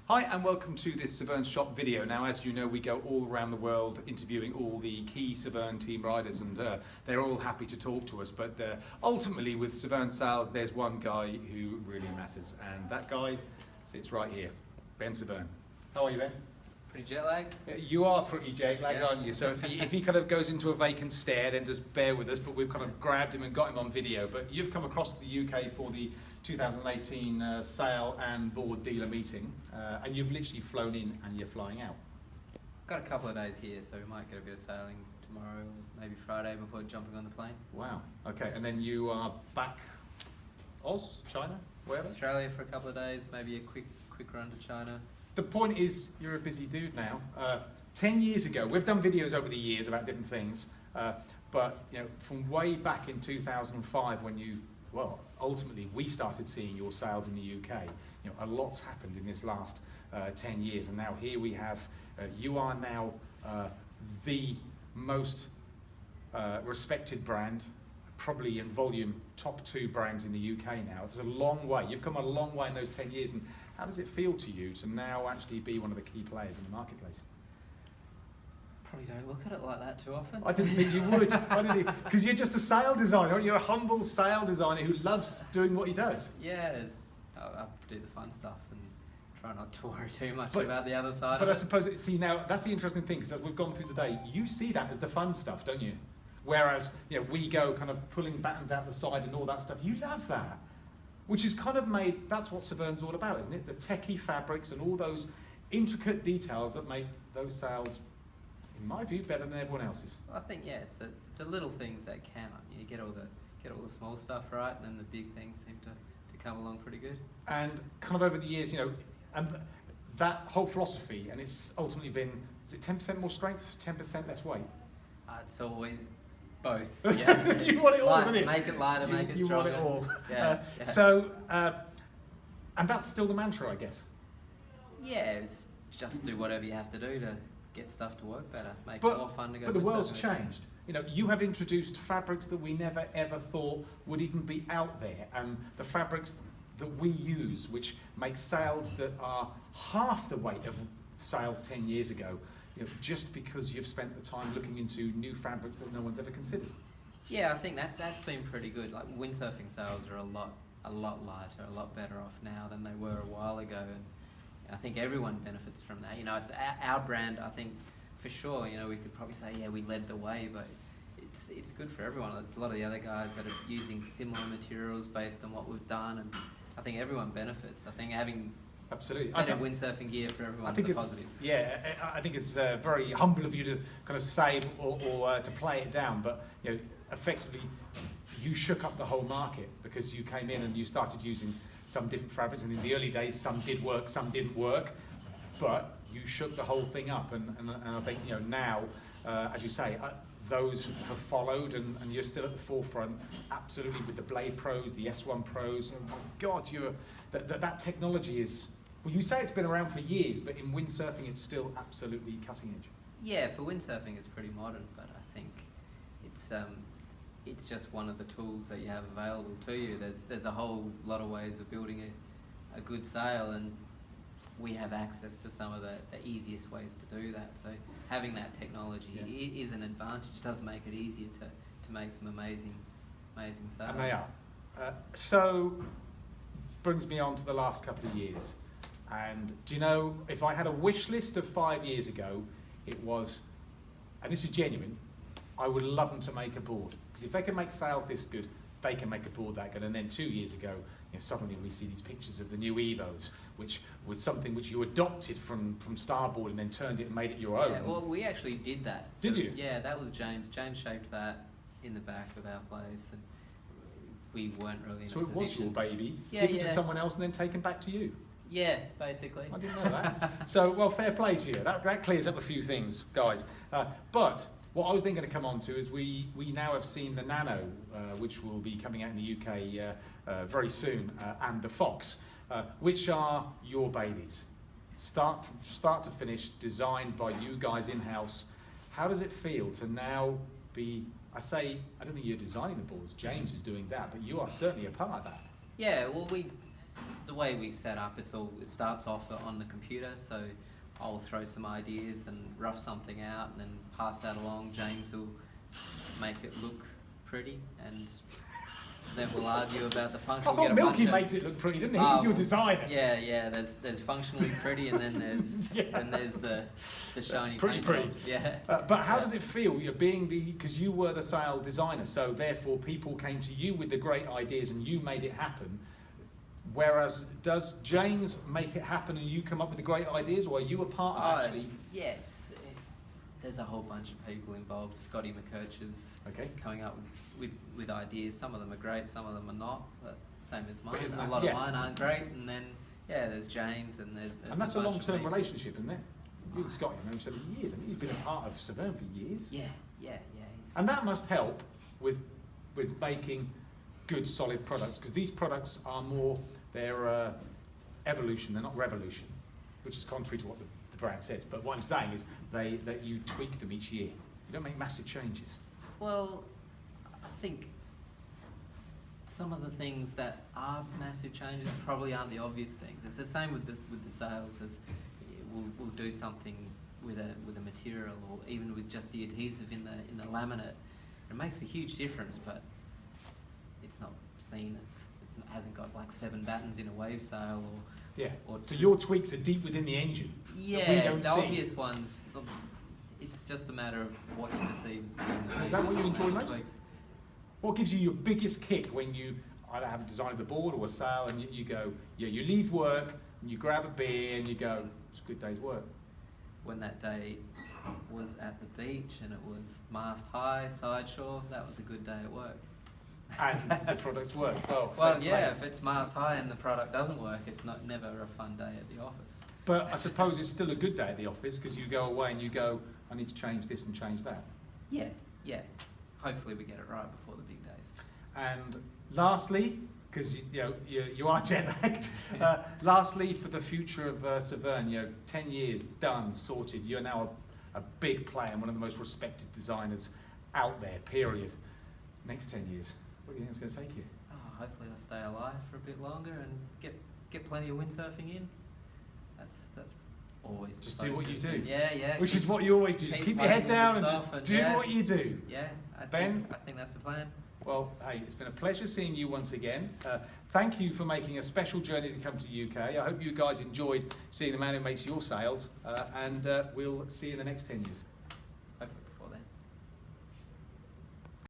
Hi and welcome to this Severne Shop video. Now, as you know, we go all around the world interviewing all the key Severne team riders, and they're all happy to talk to us, but ultimately with Severne sales there's one guy who really matters, and that guy sits right here, Ben Severne. How are you, Ben? Pretty jet lagged? You are pretty jet lagged, aren't you? So if he kind of goes into a vacant stare, then just bear with us, but we've kind of grabbed him and got him on video. But you've come across to the UK for the 2018 sale and board dealer meeting, and you've literally flown in and you're flying out. Got a couple of days here, so we might get a bit of sailing tomorrow, maybe Friday before jumping on the plane. Wow, okay, and then you are back Oz, China, wherever? Australia for a couple of days, maybe a quick run to China. The point is, you're a busy dude now. 10 years ago, we've done videos over the years about different things, but you know, from way back in 2005 when you, well, ultimately we started seeing your sales in the UK, you know, a lot's happened in this last 10 years, and now here we have, you are now the most respected brand, probably in volume top 2 brands in the UK now. It's a long way. You've come a long way in those 10 years, and how does it feel to you to now actually be one of the key players in the marketplace? Probably don't look at it like that too often. I didn't think you would. I didn't think, because you're just a sale designer, aren't you? You're a humble sale designer who loves doing what he does. Yeah, I do the fun stuff and try not to worry too much about the other side. But I suppose, see, now that's the interesting thing, because as we've gone through today, you see that as the fun stuff, don't you? Whereas, you know, we go kind of pulling battens out the side and all that stuff. You love that, which is kind of made, that's what Severne's all about, isn't it? The techie fabrics and all those intricate details that make those sales, in my view, better than everyone else's. I think, yeah, it's the little things that count. You get all the small stuff right, and then the big things seem to come along pretty good. And kind of over the years, you know, and that whole philosophy, and it's ultimately been, is it 10% more strength, 10% less weight? It's always both. Yeah. You want it all, don't you? Make it lighter, make it stronger. You want it all. Yeah. So, and that's still the mantra, I guess. Yeah, it's just do whatever you have to do to get stuff to work better, make it more fun to go. But the world's changed. You know, you have introduced fabrics that we never ever thought would even be out there, and the fabrics that we use, which make sales that are half the weight of sales 10 years ago, you know, just because you've spent the time looking into new fabrics that no one's ever considered. Yeah, I think that's been pretty good. Like windsurfing sales are a lot lighter, a lot better off now than they were a while ago, and I think everyone benefits from that. You know, it's our brand. I think for sure. You know, we could probably say, yeah, we led the way, but it's good for everyone. There's a lot of the other guys that are using similar materials based on what we've done, and I think everyone benefits. I think having absolutely better windsurfing gear for everyone is a positive. Yeah, I think it's very humble of you to kind of say or to play it down, but you know, effectively, you shook up the whole market because you came in and you started using some different fabrics, and in the early days, some did work, some didn't work, but you shook the whole thing up, and I think, you know, now, as you say, those have followed, and you're still at the forefront, absolutely, with the Blade Pros, the S1 Pros. Oh my God, that technology is, well, you say it's been around for years, but in windsurfing, it's still absolutely cutting edge. Yeah, for windsurfing, it's pretty modern, but I think it's just one of the tools that you have available to you. There's a whole lot of ways of building a good sail, and we have access to some of the easiest ways to do that. So having that technology is an advantage. It does make it easier to make some amazing sails. And they are. So brings me on to the last couple of years. And do you know, if I had a wish list of 5 years ago, it was, and this is genuine, I would love them to make a board. Because if they can make sails this good, they can make a board that good. And then 2 years ago, you know, suddenly we see these pictures of the new Evos, which was something which you adopted from Starboard and then turned it and made it your own. Yeah, well, we actually did that. Did you? Yeah, that was James. James shaped that in the back of our place, and we weren't really in a position. So it was your baby, yeah, given to someone else and then taken back to you? Yeah, basically. I didn't know that. So, well, fair play to you. That clears up a few things, guys. But what I was then going to come on to is we now have seen the Nano, which will be coming out in the UK very soon, and the Fox, which are your babies. Start to finish, designed by you guys in-house. How does it feel to now be, I don't think you're designing the boards, James is doing that, but you are certainly a part of that. Yeah, well, the way we set up, it starts off on the computer, so I'll throw some ideas and rough something out and then pass that along. James will make it look pretty, and then we'll argue about the function. I thought Milky makes it look pretty, didn't he? He's your designer. Yeah. There's functionally pretty, and then there's there's the shiny paint jobs. Yeah. But how does it feel? You're being because you were the sale designer, so therefore people came to you with the great ideas and you made it happen. Whereas, does James make it happen and you come up with the great ideas, or are you a part of actually? Yeah, there's a whole bunch of people involved. Scotty McKircher's coming up with ideas. Some of them are great, some of them are not. But same as mine. A lot of mine aren't great. And then there's James and there's and that's a long-term relationship, isn't it? You and Scotty have known each other for years. I mean, you've been a part of Severne for years. Yeah. And that must help with making good, solid products, because these products are more, they're evolution, they're not revolution, which is contrary to what the brand says. But what I'm saying is that you tweak them each year. You don't make massive changes. Well, I think some of the things that are massive changes probably aren't the obvious things. It's the same with the sales. As we'll do something with a material, or even with just the adhesive in the laminate. It makes a huge difference, but it's not seen as it hasn't got like 7 battens in a wave sail or so your tweaks are deep within the engine. Yeah, we don't the see. obvious ones. It's just a matter of what you perceive as being the Is that what you enjoy most? tweaks. What gives you your biggest kick when you either have designed the board or a sail and you go, you leave work and you grab a beer and you go, it's a good day's work? When that day was at the beach and it was mast high, side shore, that was a good day at work. And the products work. Well, if it's mast high and the product doesn't work, it's never a fun day at the office. But I suppose it's still a good day at the office because you go away and you go, I need to change this and change that. Yeah. Hopefully we get it right before the big days. And lastly, because you are jet lagged. Lastly, for the future of Severne, 10 years done, sorted. You're now a big player and one of the most respected designers out there. Period. Next 10 years, what do you think it's going to take you? Hopefully I'll stay alive for a bit longer and get plenty of windsurfing in. That's always just do what you do. Yeah. Which is what you always do. Just keep your head down and just do what you do. Yeah, I think that's the plan. Well, hey, it's been a pleasure seeing you once again. Thank you for making a special journey to come to the UK. I hope you guys enjoyed seeing the man who makes your sails, and we'll see you in the next 10 years.